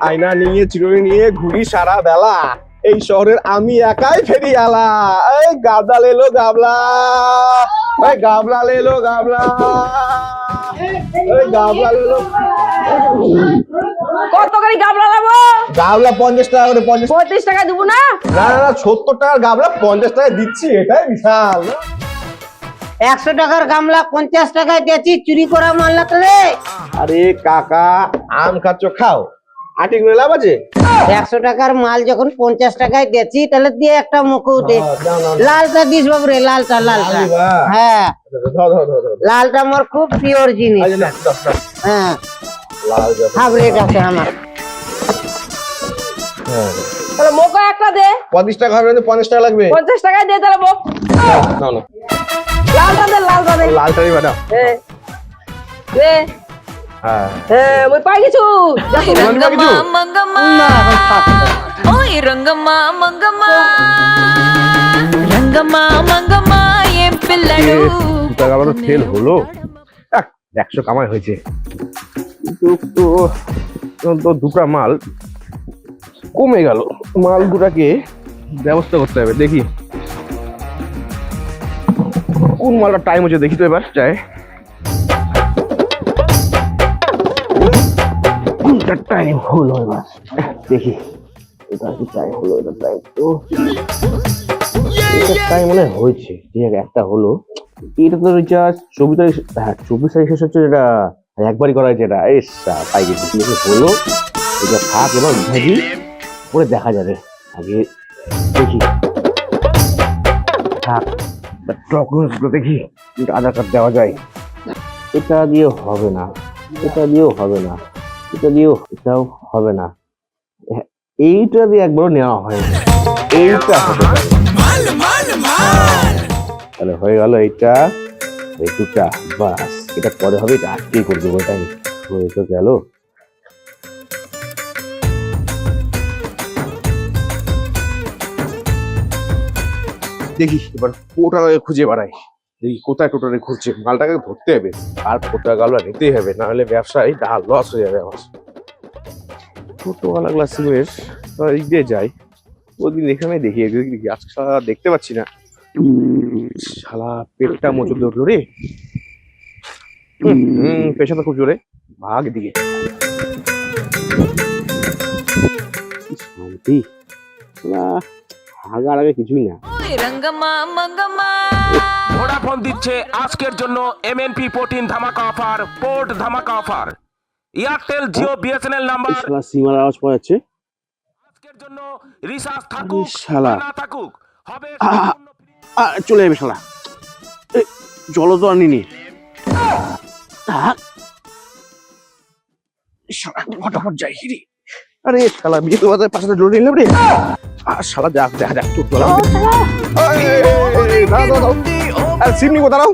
আয়না নিয়ে চিরুনি নিয়ে ঘুরি সারা বেলা, এই শহরের আমি একাই ফেরি আলা। এই গাবলা লেলো গাবলা, এই গাবলা লেলো গাবলা, এই গাবলা লেলো। কত করে গাবলা লাবো? গাবলা 50 টাকা করে। 35 টাকা দেবো না? না না না, 70 টাকার গাবলা 50 টাকা দিচ্ছি, এটাই বিশাল। 100 টাকার গামলা 50 টাকায় দিয়েছি, চুরি করা মানলা তো রে। আরে কাকা, আম খাচ্ছ খাও, আটি করে লাভ আছে? 100 টাকার মাল যখন 50 টাকায় দিয়েছি, তাহলে দিয়ে একটা মুখো দে। লালটা দিস বাবু রে, লালটা। হ্যাঁ, লালটা আমার খুব পিওর জিনিস। হ্যাঁ, ফেভারিট আছে আমার। তাহলে মোকা একটা দে। 50 টাকা হবে না, 50 টাকা লাগবে। 50 টাকায় দে তাহলে মোক। নাও না, লালটা দে। লালটাই বাটা। দে। হ্যাঁ মই পাই কিছু। రంగమా మంగమా ఓయ్ రంగమా మంగమా రంగమా మంగమా ఏం పిల్లడు টাকা তো সেল হলো, 100 কামাই হয়েছে, কিন্তু তো দুটা মাল কমে গেল। মাল দুটাকে ব্যবস্থা করতে হবে। দেখি কোন মালটা টাইম হচ্ছে, দেখি তো এবার যাই। কোনটা টাইম হলো এবার দেখি, এটা কি টাইম হলো? এটা টাইম তো এটা টাইম মনে হয়েছে, ঠিক আছে একটা হলো। এটা তো রিচার্জ 24 তারিখ, হ্যাঁ 24 তারিখ শেষ হচ্ছে, এটা একবারই করা হয়েছে। এটা পাই গেছি, কি হলো? এটা থাক, এবার ভাজি পরে দেখা যাবে। আগে দেখি থাক, ডকুমেন্টসগুলো দেখি, আধার কার্ড দেওয়া যায়। এটা দিয়ে হবে না, এটা দিয়েও হবে না, এটা দিয়েও এটাও হবে না। এইটা দিয়ে একবারও নেওয়া হয় না, এইটা হতে পারে। তাহলে হয়ে গেল এইটা, এই দুটা, বাস এটা পরে হবে, এটা আজকেই করে দেবো। এটাই হয়ে তো গেল। দেখি এবার টোটালে খুঁজে বেড়াই, দেখি কোথায় টোটালে ঘুরছে। মালটাকে ধরতে হবে আর টোটালগুলো নিতেই হবে, না হলে ব্যবসায় ডাল লস হয়ে যাবে আমার। টোটোওয়ালা সিমের দিক দিয়ে যাই, ওদিন এখানে দেখি, আজকে সারা দেখতে পাচ্ছি না। শালা পেটটা মজুর ধরলো রে। পেছনে খুব জোরে ভাগ দিকে শান্তি, হাগার আগে কিছুই না। ওই రంగమా మంగమా ভোডাফোন দিচ্ছে আজকের জন্য MNP 14 ধামাকা অফার, পোর্ট ধামাকা offer. Airtel, Jio, BSNL number. শালা সিমার আওয়াজ পাওয়া যাচ্ছে। আজকের জন্য রিচার্জ থাকুক শালা না থাকুক হবে চলে যাবে শালা। জল তো আনিনি, ফটাফট যাই। আরে শালা বিয়ে তো বাজার পাশে জল নিলাম রে। শালা যাক, দেখা যাক তোর তোলা। আরে সিম নিবো, দাঁড়াও।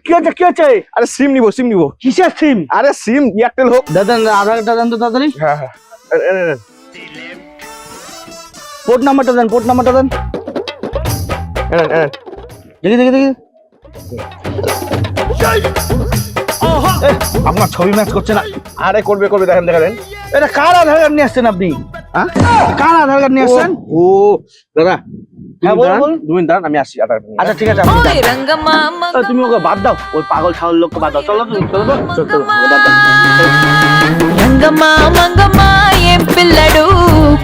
কি আছে? আরে সিম নিবো। কিসের সিম? আরে সিম এয়ারটেল হোক। দাদা আধার কার্ড দেন তো তাড়াতাড়ি। হ্যাঁ হ্যাঁ, পোর্ট নাম্বারটা দেন। দেখি আপনার ছবি ম্যাচ করছে না। আরে করবে, দেখেন। এটা কার আধার কার্ড নিয়ে আসছেন আপনি? কার আধার কার্ড নিয়ে আসছেন? ও দাদা, হ্যাঁ বলুন। 2 মিনিট দাঁড়ান, আমি আসছি। আচ্ছা ঠিক আছে, আপনি ওই যান। రంగమా তুমি ওকে বাদ দাও, ওই পাগল ছাগল লোককে বাদ দাও। চলো రంగమా మంగమా ఏం పిల్లడు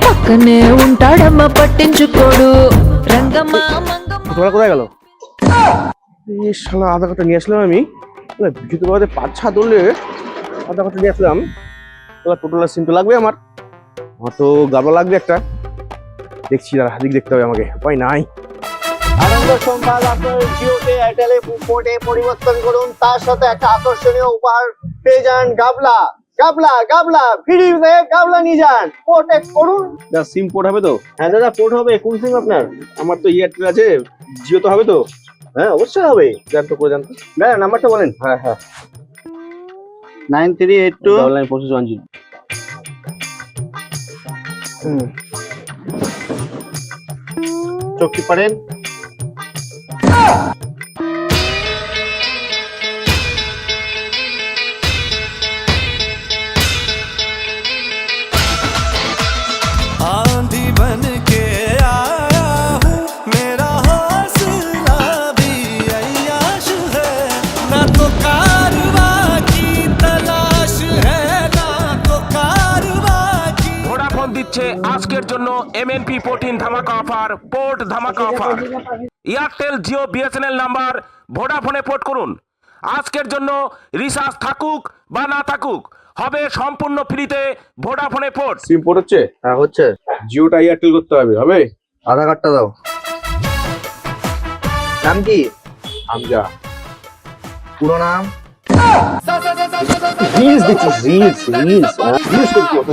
పక్కనే ఉంటాడమ్మ పట్టించుకోడు రంగమా మంగమా তোরা কোথায় গেল? এই শালা আধা কাটা নিয়ে আসলাম আমি, বিদ্যুৎ বাদে 5-6 দৌড়লে আধা কাটা নিয়ে আসলাম। তোরা টোটাল সিম তো লাগবে আমার তো গাবলা লাগবে একটা। দেখছি দাঁড়া, দিক দেখতে হবে আমাকে, উপায় নাই। আনন্দ সংবাদ, আপনার জিওতে এয়ারটেলে পোর্টে পরিবর্তন করুন, তার সাথে একটা আকর্ষণীয় উপহার পেয়ে যান। গাবলা ফ্রিতে গাবলা নিয়ে যান, পোর্টে করুন। সিম পোর্ট হবে তো? হ্যাঁ দাদা, পোর্ট হবে। কোন সিম আপনার? আমার তো এয়ারটেল আছে, জিও তো হবে তো? হ্যাঁ অবশ্যই হবে। জানতো করে জানতো। না নাম্বারটা বলেন। হ্যাঁ 9382 99410। চোখ কি পারেন? দিচ্ছে আজকের জন্য এমএনপি 14 ধামাকা অফার, পোর্ট ধামাকা offer. Airtel, Jio, BSNL number ভোডাফোনে পোর্ট করুন। আজকের জন্য রিচার্জ থাকুক বা না থাকুক, হবে সম্পূর্ণ ফ্রিতে ভোডাফোনে পোর্ট। সিম পোর্ট হচ্ছে? হ্যাঁ হচ্ছে। জিওটা এয়ারটেল করতে হবে, হবে? আধার কার্ডটা দাও। নাম কি? আমজা। পুরো নাম? রিলস দেখছিস? রিলস রিলস রিলস করছিস?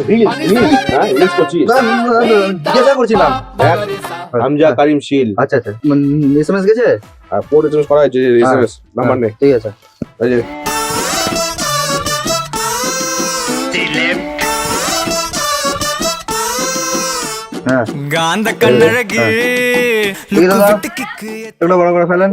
রিলস করছিস? জিজ্ঞাসা করছিলাম। দেখ, আমজা কারিম শীল। আচ্ছা আচ্ছা, এসএমএস গেছে? আর পোর্ট এসএমএস করা হয়েছে, এসএমএস নাম্বার নেই। ঠিক আছে। এই যে হ্যাঁ, ಗಾಂಧ ಕಣ್ಣರಗಿ ঠিক আছে দাদা। একটু বড় করে ফেলেন।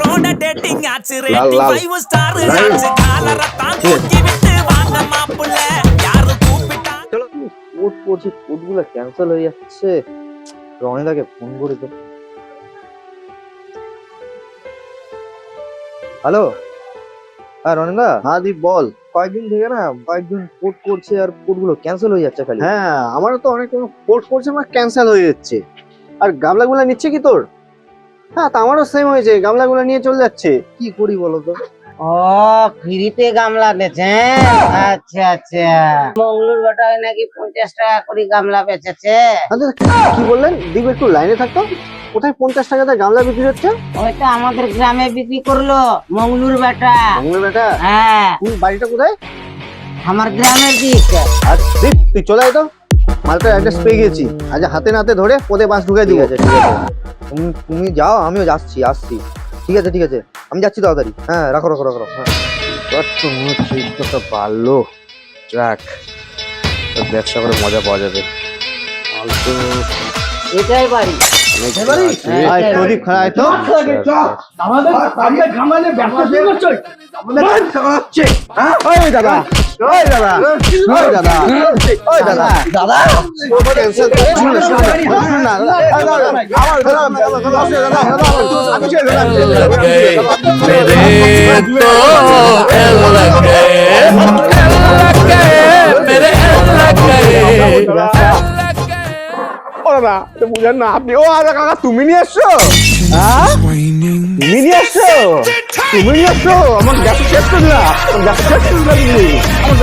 ರೋಡ ಡೇಟಿಂಗ್ ಆಚೆ লাল লাল 5 ಸ್ಟಾರ್ ಆಚೆ ಕಾಲರ ತಾಂಕಿ ಬಿಟ್ಟು ವಾಂಗ ಮಾಪುಳ್ಳ ಯಾರು ಕೂಪಿಟ কোড করছি, কোডগুলো ক্যান্সেল হয়ে যাচ্ছে। রনিদাকে ফোন করে তো। হ্যালো, হ্যাঁ রনিদা। হ্যাঁ দীপ বল। কয়েকদিন থেকে না কয়েকজন কোড করছে আর কোডগুলো ক্যান্সেল হয়ে যাচ্ছে খালি। হ্যাঁ, আমারও তো অনেক কোড করছে, আমার ক্যান্সেল হয়ে যাচ্ছে। আর গামলাগুলো নিচ্ছে কি তোর? হ্যাঁ, তা আমারও সেম হয়েছে, গামলাগুলো নিয়ে চলে যাচ্ছে। কি করি বলো তো? ও ফ্রিতে গামলা দিয়েছেন? আচ্ছা আচ্ছা, মঙ্গলুর বেটায় নাকি 50 টাকা করে গামলা বেচেছে। আচ্ছা, কি বললেন? দীপ একটু লাইনে থাকতো। কোথায় 50 টাকাতে গামলা বিক্রি হচ্ছে? ওইটা আমাদের গ্রামে বিক্রি করলো মঙ্গলুর বেটা। বাংলা বেটা, হ্যাঁ, তুমি বাড়িটা কোথায়? আমার গ্রামের দিক। আর দীপ তুই চলে আয় তো, মালটার অ্যাড্রেস পেয়ে গেছি। আজ হাতে নাতে ধরে পদে বাস ঢুকাই দিই। ঠিক আছে, তুমি যাও, আমিও যাচ্ছি, আসছি। ঠিক আছে ঠিক আছে, আমি যাচ্ছি তাড়াতাড়ি। হ্যাঁ, রাখো রাখো রাখো। হ্যাঁ, তো পারলো, যাক, ব্যবসা করে মজা পাওয়া যাবে। এটাই বাড়ি। আয় প্রদীপ, খাড়া আয় তো। ওই দাদা, ওই দাদা, ওই দাদা, ওই দাদা, দাদা ক্যান্সেল করে শুনে শুনে না, না বুঝেন না আপনি। ও আরে কাকা, তুমি নিয়ে আসছো? হ্যাঁ, তুমি নিয়ে আসছো? তুমি নিয়ে আসছো? আমার গ্যাস শেষ করলা, গ্যাস শেষ করলা তুমি।